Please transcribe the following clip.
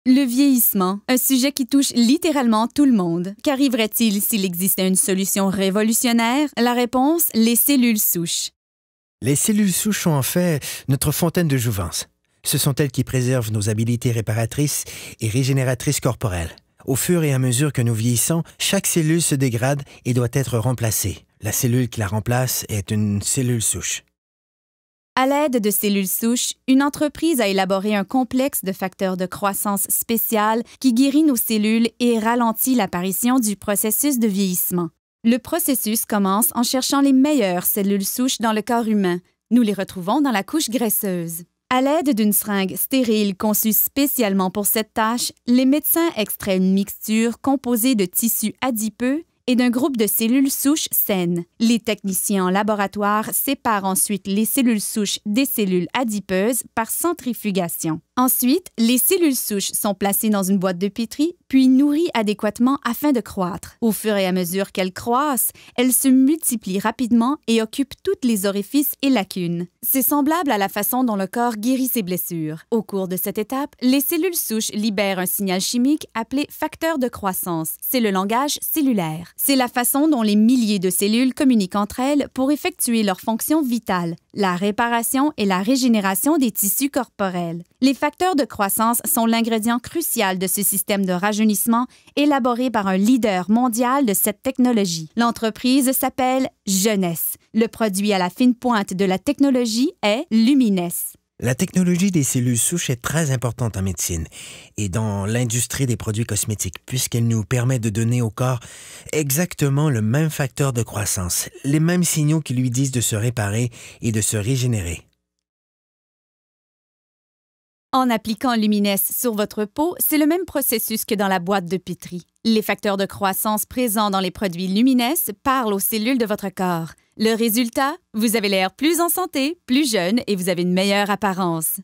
Le vieillissement, un sujet qui touche littéralement tout le monde. Qu'arriverait-il s'il existait une solution révolutionnaire? La réponse, les cellules souches. Les cellules souches sont en fait notre fontaine de jouvence. Ce sont elles qui préservent nos habiletés réparatrices et régénératrices corporelles. Au fur et à mesure que nous vieillissons, chaque cellule se dégrade et doit être remplacée. La cellule qui la remplace est une cellule souche. À l'aide de cellules souches, une entreprise a élaboré un complexe de facteurs de croissance spécial qui guérit nos cellules et ralentit l'apparition du processus de vieillissement. Le processus commence en cherchant les meilleures cellules souches dans le corps humain. Nous les retrouvons dans la couche graisseuse. À l'aide d'une seringue stérile conçue spécialement pour cette tâche, les médecins extraient une mixture composée de tissus adipeux et d'un groupe de cellules souches saines. Les techniciens en laboratoire séparent ensuite les cellules souches des cellules adipeuses par centrifugation. Ensuite, les cellules souches sont placées dans une boîte de pétri, puis nourries adéquatement afin de croître. Au fur et à mesure qu'elles croissent, elles se multiplient rapidement et occupent toutes les orifices et lacunes. C'est semblable à la façon dont le corps guérit ses blessures. Au cours de cette étape, les cellules souches libèrent un signal chimique appelé facteur de croissance. C'est le langage cellulaire. C'est la façon dont les milliers de cellules communiquent entre elles pour effectuer leurs fonctions vitales, la réparation et la régénération des tissus corporels. Les facteurs de croissance sont l'ingrédient crucial de ce système de rajeunissement élaboré par un leader mondial de cette technologie. L'entreprise s'appelle Jeunesse. Le produit à la fine pointe de la technologie est Lumines. La technologie des cellules souches est très importante en médecine et dans l'industrie des produits cosmétiques, puisqu'elle nous permet de donner au corps exactement le même facteur de croissance, les mêmes signaux qui lui disent de se réparer et de se régénérer. En appliquant Lumines sur votre peau, c'est le même processus que dans la boîte de pétri. Les facteurs de croissance présents dans les produits Lumines parlent aux cellules de votre corps. Le résultat? Vous avez l'air plus en santé, plus jeune et vous avez une meilleure apparence.